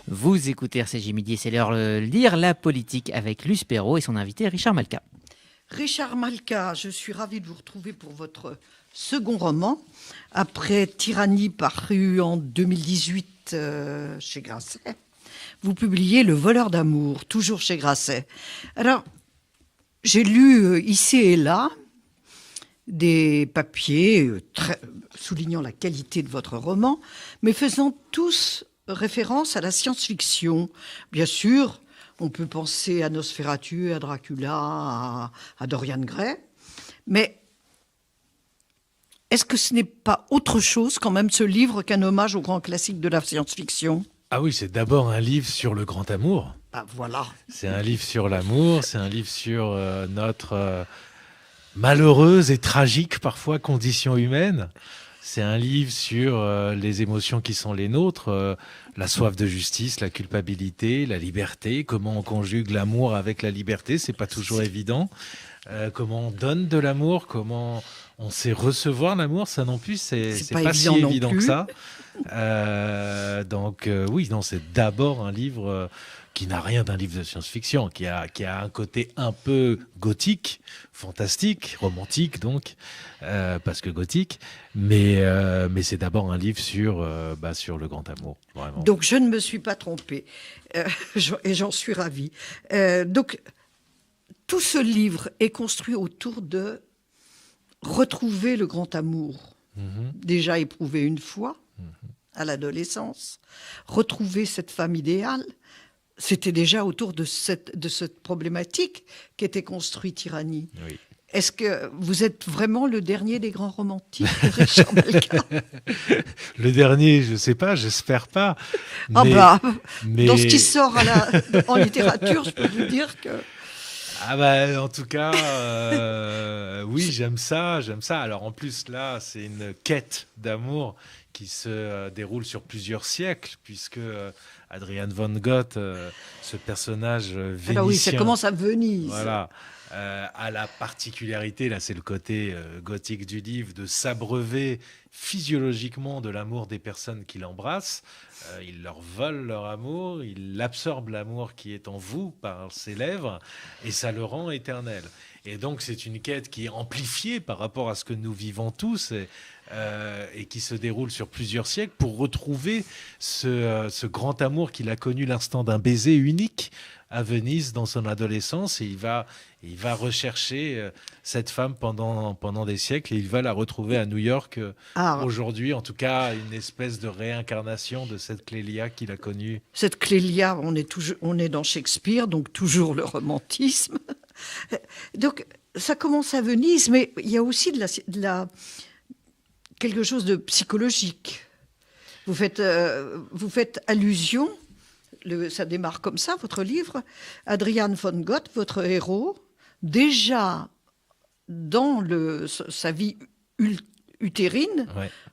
Vous écoutez RCJ Midi, c'est l'heure de lire la politique avec Luce Perrault et son invité Richard Malka. Richard Malka, je suis ravie de vous retrouver pour votre second roman. Après Tyrannie, paru en 2018 chez Grasset, vous publiez Le voleur d'amour, toujours chez Grasset. Alors, j'ai lu ici et là des papiers soulignant la qualité de votre roman, mais faisant tous référence à la science-fiction. Bien sûr, on peut penser à Nosferatu, à Dracula, à Dorian Gray, mais est-ce que ce n'est pas autre chose quand même ce livre qu'un hommage au grand classique de la science-fiction ? Ah oui, c'est d'abord un livre sur le grand amour. Ah voilà. C'est un livre sur l'amour, c'est un livre sur notre malheureuse et tragique parfois condition humaine. C'est un livre sur les émotions qui sont les nôtres, la soif de justice, la culpabilité, la liberté, comment on conjugue l'amour avec la liberté, c'est pas toujours évident. Comment on donne de l'amour, comment on sait recevoir l'amour, ça non plus, c'est pas si évident que ça. Oui, non, c'est d'abord un livre qui n'a rien d'un livre de science-fiction, qui a un côté un peu gothique, fantastique, romantique donc, parce que gothique, mais c'est d'abord un livre sur le grand amour, vraiment. Donc je ne me suis pas trompée, et j'en suis ravie. Donc tout ce livre est construit autour de retrouver le grand amour, déjà éprouvé une fois à l'adolescence, retrouver cette femme idéale. C'était déjà autour de cette problématique qu'était construite Tyrannie. Oui. Est-ce que vous êtes vraiment le dernier des grands romantiques, Richard Malka ? Le dernier, je ne sais pas, j'espère pas. Dans ce qui sort en littérature, je peux vous dire que... En tout cas, oui, j'aime ça. Alors en plus, là, c'est une quête d'amour qui se déroule sur plusieurs siècles, puisque Adrian von Gogh, ce personnage vénitien... Alors oui, ça commence à Venise. Voilà. A la particularité, là c'est le côté gothique du livre, de s'abreuver physiologiquement de l'amour des personnes qu'il embrasse. Il leur vole leur amour, il absorbe l'amour qui est en vous par ses lèvres et ça le rend éternel. Et donc c'est une quête qui est amplifiée par rapport à ce que nous vivons tous et qui se déroule sur plusieurs siècles pour retrouver ce grand amour qu'il a connu l'instant d'un baiser unique à Venise dans son adolescence, et il va rechercher cette femme pendant des siècles, et il va la retrouver à New York aujourd'hui, en tout cas une espèce de réincarnation de cette Clélia qu'il a connue. Cette Clélia, on est dans Shakespeare, donc toujours le romantisme. Donc ça commence à Venise, mais il y a aussi quelque chose de psychologique. Vous faites allusion. Ça démarre comme ça, votre livre. Adrian von Gogh, votre héros, déjà dans sa vie utérine,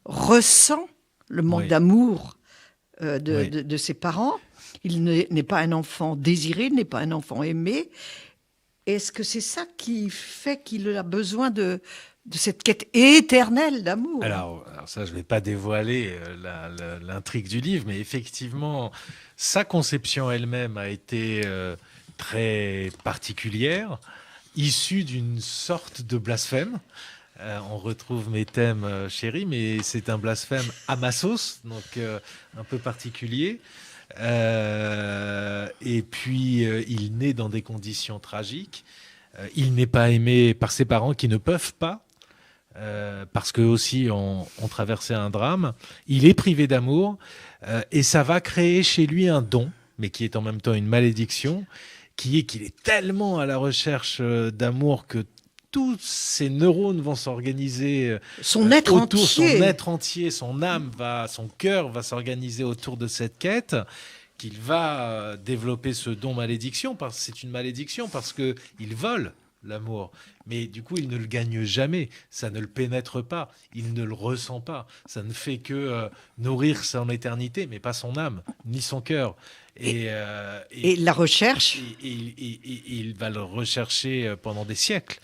ressent le manque d'amour de ses parents. Il n'est pas un enfant désiré, il n'est pas un enfant aimé. Est-ce que c'est ça qui fait qu'il a besoin de cette quête éternelle d'amour? Alors ça, je ne vais pas dévoiler l'intrigue du livre, mais effectivement, sa conception elle-même a été très particulière, issue d'une sorte de blasphème. On retrouve mes thèmes chéris, mais c'est un blasphème à ma sauce, donc un peu particulier. Et puis, il naît dans des conditions tragiques. Il n'est pas aimé par ses parents qui ne peuvent pas, parce qu'eux aussi ont traversé un drame. Il est privé d'amour, et ça va créer chez lui un don, mais qui est en même temps une malédiction, qui est qu'il est tellement à la recherche d'amour que tous ses neurones vont s'organiser son être autour, entier. Son être entier, son âme, son cœur va s'organiser autour de cette quête, qu'il va développer ce don malédiction, parce que c'est une malédiction, parce qu'il vole l'amour. Mais du coup, il ne le gagne jamais, ça ne le pénètre pas, il ne le ressent pas. Ça ne fait que nourrir son éternité, mais pas son âme, ni son cœur. Et la recherche il va le rechercher pendant des siècles.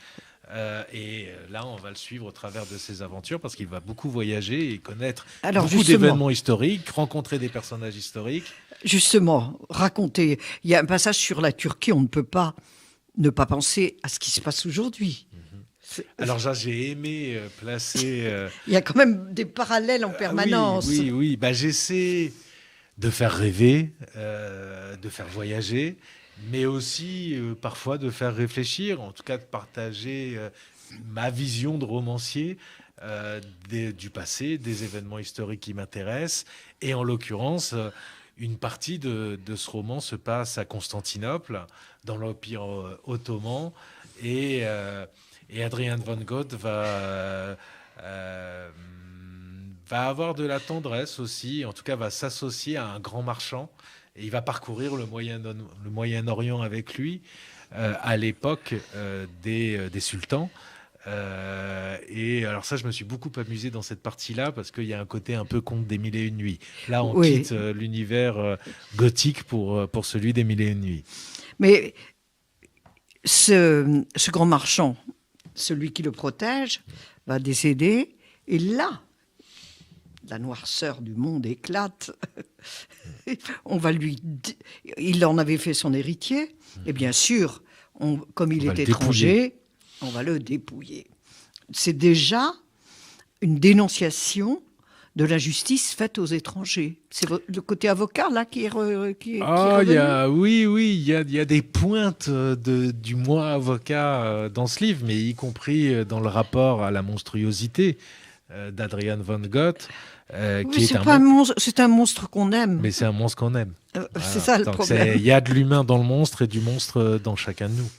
Et là, on va le suivre au travers de ses aventures parce qu'il va beaucoup voyager et connaître Alors, beaucoup justement. d'événements historiques, rencontrer des personnages historiques. Justement, racontez. Il y a un passage sur la Turquie, on ne peut pas ne pas penser à ce qui se passe aujourd'hui. Alors, j'ai aimé placer... Il y a quand même des parallèles en permanence. Oui. Bah, j'essaie de faire rêver, de faire voyager, mais aussi parfois de faire réfléchir, en tout cas de partager ma vision de romancier du passé, des événements historiques qui m'intéressent. Et en l'occurrence, une partie de ce roman se passe à Constantinople, dans l'Empire ottoman, et Adrian von Gogh va avoir de la tendresse aussi, en tout cas va s'associer à un grand marchand, et il va parcourir le Moyen-Orient avec lui à l'époque des sultans. Et alors ça, je me suis beaucoup amusé dans cette partie-là parce qu'il y a un côté un peu conte des Mille et Une Nuits. Là, on quitte l'univers gothique pour celui des Mille et Une Nuits. Mais ce grand marchand, celui qui le protège, va décéder, et là, la noirceur du monde éclate. Il en avait fait son héritier, et bien sûr, comme il est étranger, on va le dépouiller. C'est déjà une dénonciation de l'injustice faite aux étrangers. C'est le côté avocat là qui est revenu. Il y a des pointes du moi avocat dans ce livre, mais y compris dans le rapport à la monstruosité d'Adrian von Gogh. C'est un monstre qu'on aime. Mais c'est un monstre qu'on aime. C'est ça le problème. Il y a de l'humain dans le monstre et du monstre dans chacun de nous.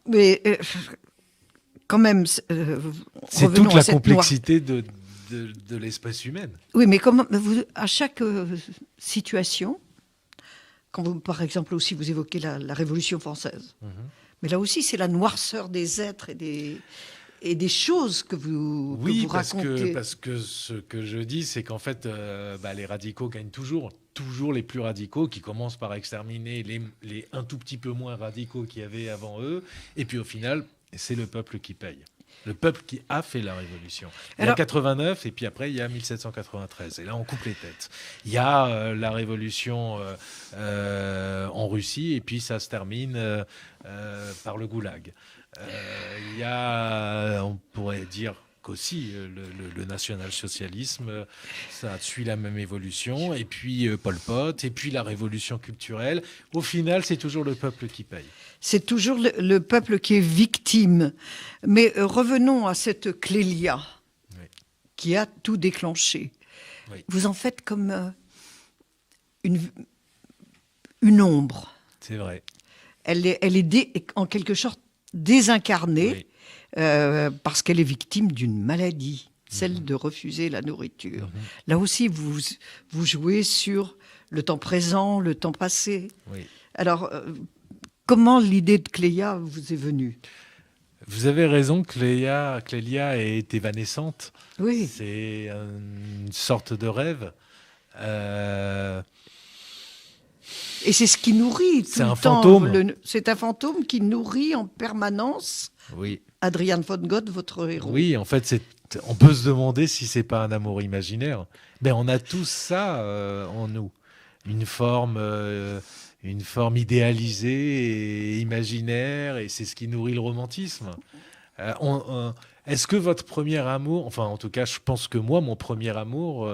Mais quand même, c'est toute la complexité de l'espèce humaine. Oui, mais à chaque situation, quand vous, par exemple, aussi vous évoquez la Révolution française, mais là aussi c'est la noirceur des êtres et des choses que vous racontez. Parce que ce que je dis, c'est qu'en fait, les radicaux gagnent toujours les plus radicaux, qui commencent par exterminer les un tout petit peu moins radicaux qu'il y avait avant eux, et puis au final, c'est le peuple qui paye. Le peuple qui a fait la révolution. Il y a 89 et puis après il y a 1793. Et là on coupe les têtes. Il y a la révolution en Russie et puis ça se termine par le goulag. Il y a, on pourrait dire qu'aussi le national-socialisme, ça suit la même évolution. Et puis Pol Pot, et puis la révolution culturelle. Au final, c'est toujours le peuple qui paye. C'est toujours le peuple qui est victime. Mais revenons à cette Clélia qui a tout déclenché. Oui. Vous en faites comme une ombre. C'est vrai. Elle est en quelque sorte désincarnée parce qu'elle est victime d'une maladie, celle de refuser la nourriture. Là aussi, vous jouez sur le temps présent, le temps passé. Oui. Alors, comment l'idée de Clélia vous est venue ? Vous avez raison, Clélia est évanescente. Oui. C'est une sorte de rêve. Et c'est ce qui nourrit tout le temps. Fantôme. C'est un fantôme qui nourrit en permanence Adrian von Gogh, votre héros. Oui, en fait, on peut se demander si c'est pas un amour imaginaire. Ben, on a tous ça en nous. Une forme idéalisée et imaginaire, et c'est ce qui nourrit le romantisme. Est-ce que votre premier amour, enfin en tout cas je pense que moi, mon premier amour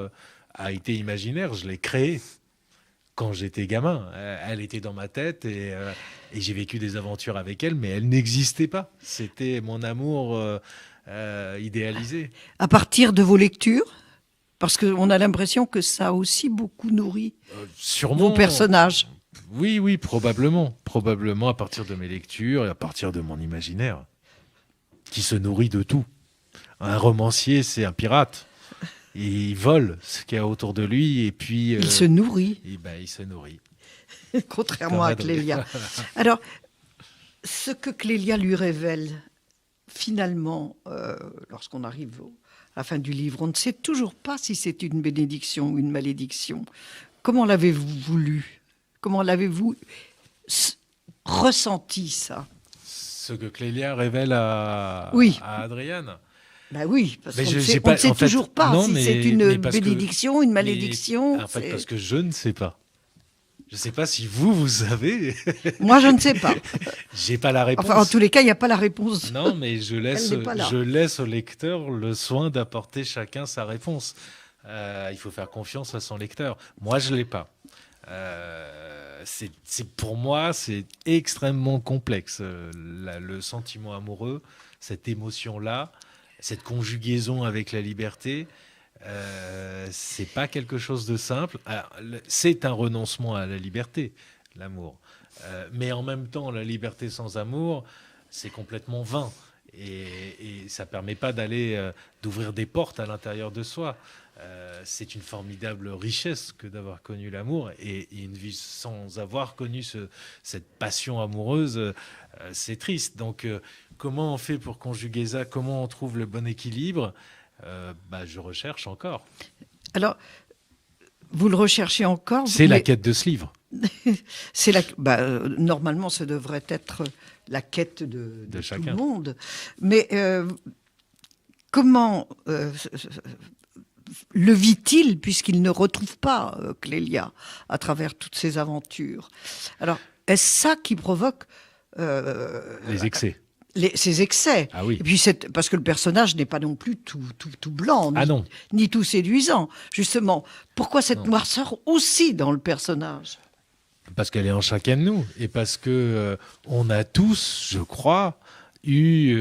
a été imaginaire, je l'ai créé quand j'étais gamin. Elle était dans ma tête et j'ai vécu des aventures avec elle, mais elle n'existait pas. C'était mon amour idéalisé. À partir de vos lectures ? Parce qu'on a l'impression que ça a aussi beaucoup nourri vos personnages. Oui, probablement. Probablement à partir de mes lectures et à partir de mon imaginaire, qui se nourrit de tout. Un romancier, c'est un pirate. Il vole ce qu'il y a autour de lui et puis... il se nourrit. Il se nourrit. Contrairement à Clélia. Alors, ce que Clélia lui révèle, finalement, lorsqu'on arrive à la fin du livre, on ne sait toujours pas si c'est une bénédiction ou une malédiction. Comment l'avez-vous voulu ? Comment l'avez-vous ressenti, ça ? Ce que Clélia révèle à Adriane. Ben oui, parce Mais qu'on je- ne j'ai sait, pas- on ne sait en fait, toujours pas non, si mais- c'est une mais parce que- bénédiction, une malédiction. Mais, en fait, parce que je ne sais pas. Je ne sais pas si vous savez. Moi, je ne sais pas. J'ai pas la réponse. Enfin, en tous les cas, il n'y a pas la réponse. Non, mais je laisse au lecteur le soin d'apporter chacun sa réponse. Il faut faire confiance à son lecteur. Moi, je l'ai pas. Pour moi, c'est extrêmement complexe. Le sentiment amoureux, cette émotion-là, cette conjugaison avec la liberté, c'est pas quelque chose de simple. Alors, c'est un renoncement à la liberté, l'amour. Mais en même temps, la liberté sans amour, c'est complètement vain. Et ça permet pas d'ouvrir des portes à l'intérieur de soi. C'est une formidable richesse que d'avoir connu l'amour, et une vie sans avoir connu cette passion amoureuse, c'est triste. Donc, comment on fait pour conjuguer ça? Comment on trouve le bon équilibre? Je recherche encore. Alors, vous le recherchez encore. C'est la quête de ce livre. Normalement, ça devrait être la quête de tout chacun. le monde. Mais comment le vit-il, puisqu'il ne retrouve pas Clélia à travers toutes ses aventures? Alors, est-ce ça qui provoque les excès? Ces excès. Ah oui. Et puis parce que le personnage n'est pas non plus tout blanc, ni tout séduisant. Justement, pourquoi cette noirceur aussi dans le personnage? Parce qu'elle est en chacun de nous, et parce que on a tous, je crois, eu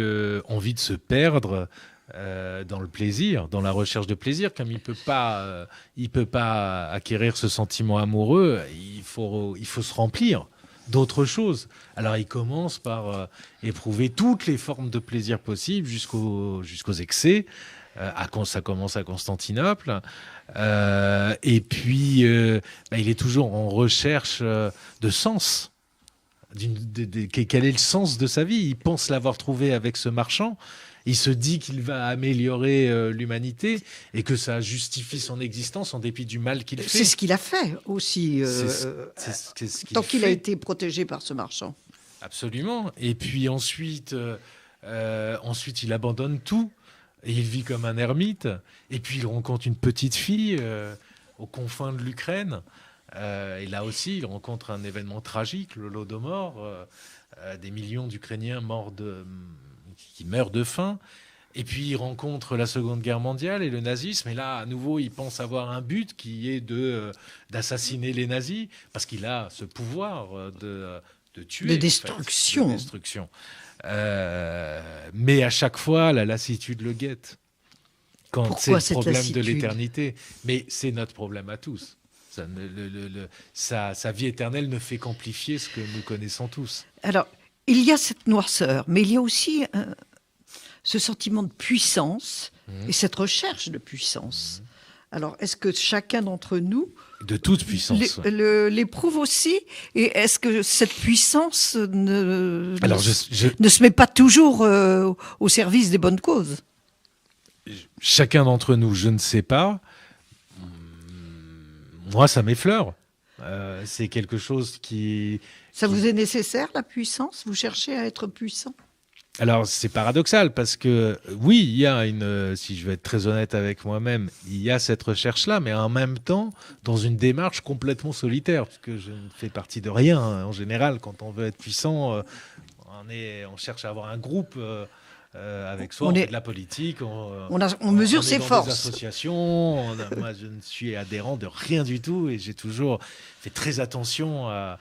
envie de se perdre dans le plaisir, dans la recherche de plaisir. Comme il peut pas acquérir ce sentiment amoureux, il faut se remplir d'autres choses. Alors il commence par éprouver toutes les formes de plaisir possibles jusqu'aux excès. Ça commence à Constantinople. Et puis, il est toujours en recherche de sens. Quel est le sens de sa vie? Il pense l'avoir trouvé avec ce marchand. Il se dit qu'il va améliorer l'humanité et que ça justifie son existence en dépit du mal qu'il fait. C'est ce qu'il a fait aussi, tant qu'il a été protégé par ce marchand. Absolument. Et puis ensuite, il abandonne tout. Et il vit comme un ermite. Et puis il rencontre une petite fille aux confins de l'Ukraine. Et là aussi, il rencontre un événement tragique, l'Holodomor, des millions d'Ukrainiens qui meurent de faim. Et puis il rencontre la Seconde Guerre mondiale et le nazisme. Et là, à nouveau, il pense avoir un but qui est d'assassiner les nazis, parce qu'il a ce pouvoir de tuer. De destruction. De destruction. Mais à chaque fois, la lassitude le guette. Quand c'est le problème de l'éternité. Mais c'est notre problème à tous. Sa vie éternelle ne fait qu'amplifier ce que nous connaissons tous. Alors, il y a cette noirceur, mais il y a aussi ce sentiment de puissance et cette recherche de puissance. Alors, est-ce que chacun d'entre nous... De toute puissance. L'éprouve aussi? Et est-ce que cette puissance ne se met pas toujours au service des bonnes causes? Chacun d'entre nous, je ne sais pas. Moi, ça m'effleure. C'est quelque chose qui... Ça vous est nécessaire, la puissance? Vous cherchez à être puissant? Alors, c'est paradoxal parce que, oui, il y a si je vais être très honnête avec moi-même, il y a cette recherche-là, mais en même temps, dans une démarche complètement solitaire, parce que je ne fais partie de rien. En général, quand on veut être puissant, on cherche à avoir un groupe avec soi, on fait de la politique, on mesure ses forces. Des associations. Moi, je ne suis adhérent de rien du tout et j'ai toujours fait très attention à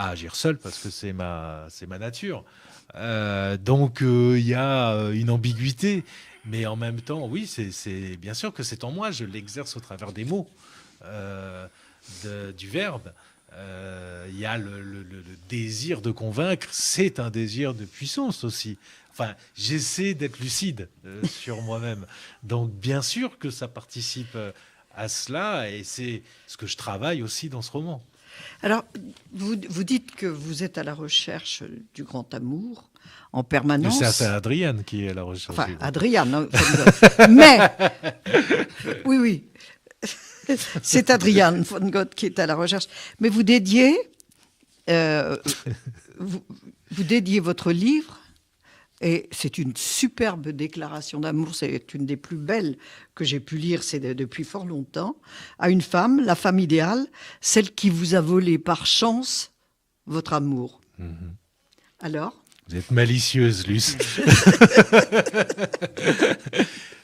agir seul parce que c'est ma nature. Donc il y a une ambiguïté, mais en même temps, oui, c'est bien sûr que c'est en moi. Je l'exerce au travers des mots, du verbe. Il y a le désir de convaincre. C'est un désir de puissance aussi. Enfin, j'essaie d'être lucide sur moi-même. Donc bien sûr que ça participe à cela, et c'est ce que je travaille aussi dans ce roman. Alors, vous dites que vous êtes à la recherche du grand amour en permanence. C'est Adriane qui est à la recherche. Enfin, Adriane, hein, mais oui, c'est Adriane von Gott qui est à la recherche. Mais vous dédiez Vous dédiez votre livre, et c'est une superbe déclaration d'amour, c'est une des plus belles que j'ai pu lire depuis fort longtemps, à une femme, la femme idéale, celle qui vous a volé par chance votre amour. Alors ? Vous êtes malicieuse, Luce.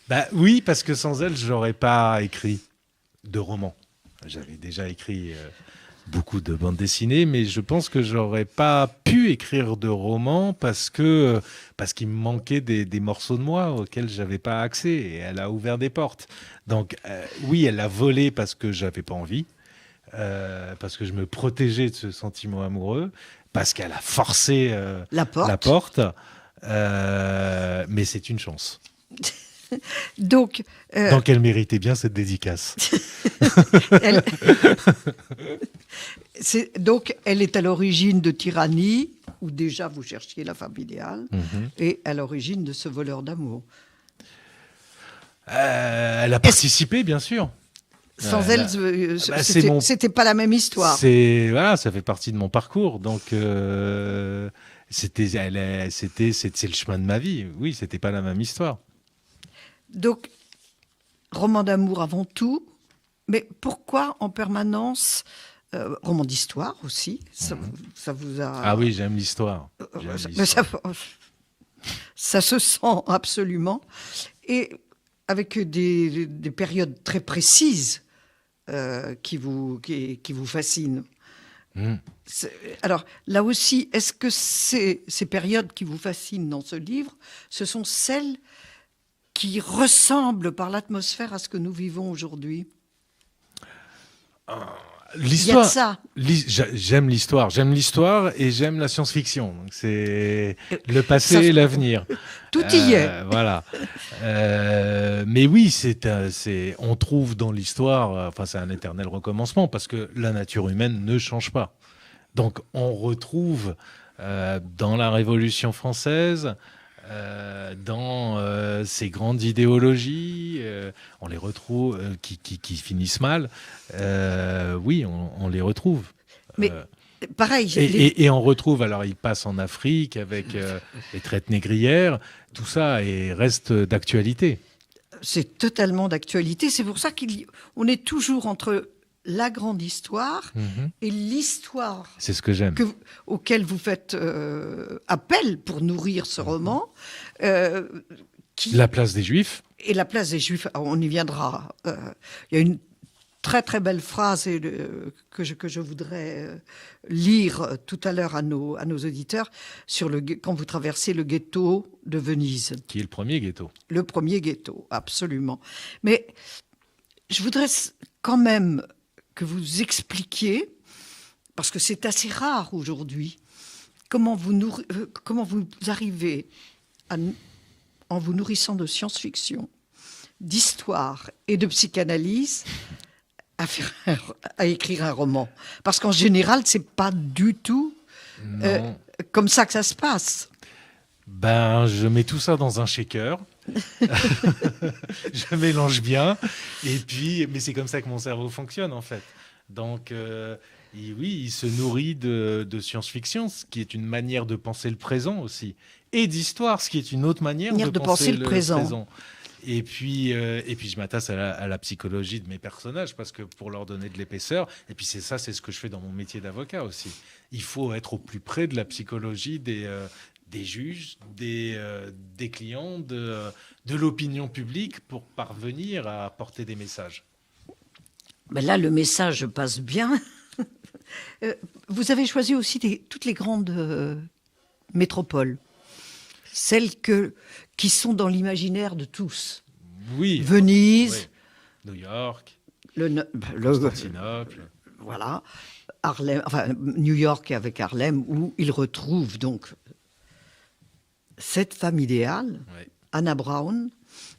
Bah oui, parce que sans elle, je n'aurais pas écrit de roman. J'avais déjà écrit beaucoup de bandes dessinées, mais je pense que j'aurais pas pu écrire de roman parce qu'il me manquait des morceaux de moi auxquels j'avais pas accès. Et elle a ouvert des portes. Donc oui, elle a volé parce que j'avais pas envie, parce que je me protégeais de ce sentiment amoureux, parce qu'elle a forcé La porte. la porte. Mais c'est une chance. Donc, Donc elle méritait bien cette dédicace. elle... Donc, elle est à l'origine de Tyrannie, où déjà vous cherchiez la femme idéale, et à l'origine de ce voleur d'amour. Elle a participé, bien sûr. Sans elle, c'était pas la même histoire. Voilà, ça fait partie de mon parcours. Donc, c'est le chemin de ma vie. Oui, c'était pas la même histoire. Donc, roman d'amour avant tout, mais pourquoi en permanence roman d'histoire aussi, ça vous a... Ah oui, j'aime l'histoire. Ça se sent absolument. Et avec des périodes très précises qui vous fascinent. Alors, là aussi, est-ce que ces périodes qui vous fascinent dans ce livre, ce sont celles qui ressemblent par l'atmosphère à ce que nous vivons aujourd'hui? L'histoire. Il y a de ça. J'aime l'histoire et j'aime la science-fiction. Donc c'est le passé et l'avenir. Tout y est. Voilà. Mais oui, on trouve dans l'histoire, c'est un éternel recommencement parce que la nature humaine ne change pas. Donc on retrouve dans la Révolution française, dans ces grandes idéologies, on les retrouve qui finissent mal. Oui, on les retrouve. Mais pareil. Et on retrouve, alors ils passent en Afrique avec les traites négrières, tout ça et reste d'actualité. C'est totalement d'actualité. C'est pour ça qu'on est toujours entre la grande histoire et l'histoire. C'est ce que j'aime. Auquel vous faites appel pour nourrir ce roman. La place des Juifs. Et la place des Juifs, on y viendra. Il y a une très très belle phrase que je voudrais lire tout à l'heure à nos auditeurs quand vous traversez le ghetto de Venise. Qui est le premier ghetto. Le premier ghetto, absolument. Mais je voudrais quand même que vous expliquiez, parce que c'est assez rare aujourd'hui, comment vous arrivez, en vous nourrissant de science-fiction, d'histoire et de psychanalyse, à écrire un roman. Parce qu'en général, c'est pas du tout comme ça que ça se passe. Je mets tout ça dans un shaker. Je mélange bien. Mais c'est comme ça que mon cerveau fonctionne, en fait. Donc, il se nourrit de science-fiction, ce qui est une manière de penser le présent aussi. Et d'histoire, ce qui est une autre manière de penser le présent. Et puis je m'attache à la psychologie de mes personnages parce que pour leur donner de l'épaisseur. Et puis c'est ce que je fais dans mon métier d'avocat aussi. Il faut être au plus près de la psychologie des juges, des clients, de l'opinion publique pour parvenir à porter des messages. Ben là, le message passe bien. Vous avez choisi aussi toutes les grandes métropoles, celles qui sont dans l'imaginaire de tous. Oui. Venise, oui. New York, Constantinople. Voilà. Harlem, New York avec Harlem, où il retrouve donc cette femme idéale, Anna Brown.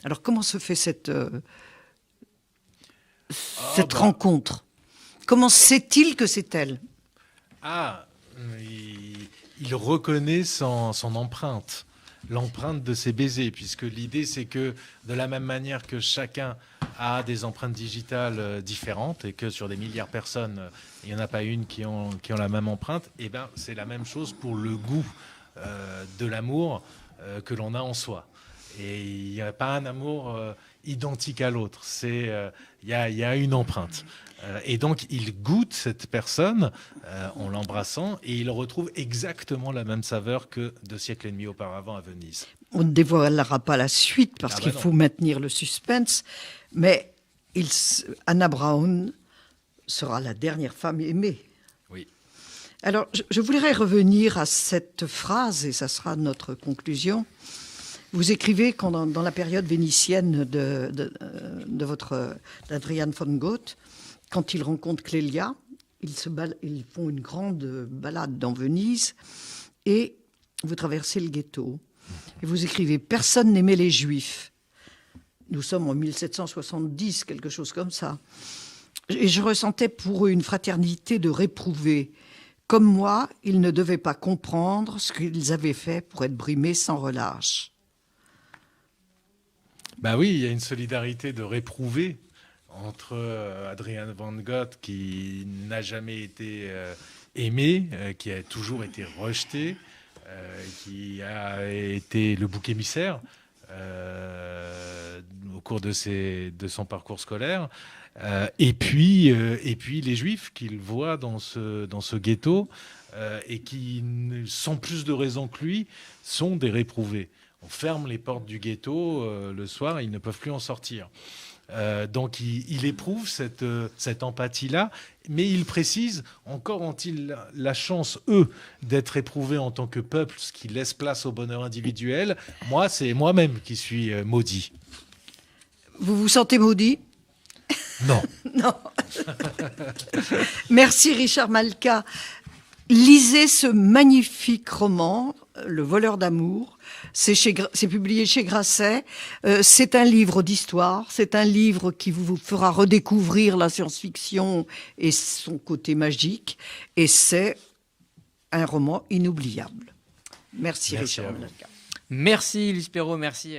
Alors, comment se fait cette rencontre? Comment sait-il que c'est elle? Il reconnaît son empreinte, l'empreinte de ses baisers, puisque l'idée, c'est que de la même manière que chacun a des empreintes digitales différentes et que sur des milliards de personnes, il n'y en a pas une qui ont la même empreinte, et c'est la même chose pour le goût. de l'amour que l'on a en soi. Et il n'y a pas un amour identique à l'autre. Il y a une empreinte. Et donc, il goûte cette personne en l'embrassant et il retrouve exactement la même saveur que 2 siècles et demi auparavant à Venise. On ne dévoilera pas la suite parce Ah bah qu'il non. faut maintenir le suspense, mais Anna Brown sera la dernière femme aimée. Oui. Alors, je voudrais revenir à cette phrase, et ça sera notre conclusion. Vous écrivez dans la période vénitienne d'Adrian von Gogh, quand il rencontre Clélia, ils font une grande balade dans Venise et vous traversez le ghetto. Et vous écrivez « Personne n'aimait les Juifs ». Nous sommes en 1770, quelque chose comme ça. Et je ressentais pour eux une fraternité de réprouvés. Comme moi, ils ne devaient pas comprendre ce qu'ils avaient fait pour être brimés sans relâche. Bah oui, il y a une solidarité de réprouvés entre Adrian van Gogh, qui n'a jamais été aimé, qui a toujours été rejeté, qui a été le bouc émissaire au cours de son parcours scolaire, et puis les Juifs qu'il voit dans ce ghetto et qui, sans plus de raison que lui, sont des réprouvés. On ferme les portes du ghetto le soir et ils ne peuvent plus en sortir. Donc il éprouve cette empathie-là, mais il précise, encore ont-ils la chance, eux, d'être éprouvés en tant que peuple, ce qui laisse place au bonheur individuel. Moi, c'est moi-même qui suis maudit. Vous vous sentez maudit ? Non. Non. Merci Richard Malka. Lisez ce magnifique roman, Le voleur d'amour. C'est publié chez Grasset. C'est un livre d'histoire. C'est un livre qui vous fera redécouvrir la science-fiction et son côté magique. Et c'est un roman inoubliable. Merci Richard Malka. Merci Luce Perrault, merci.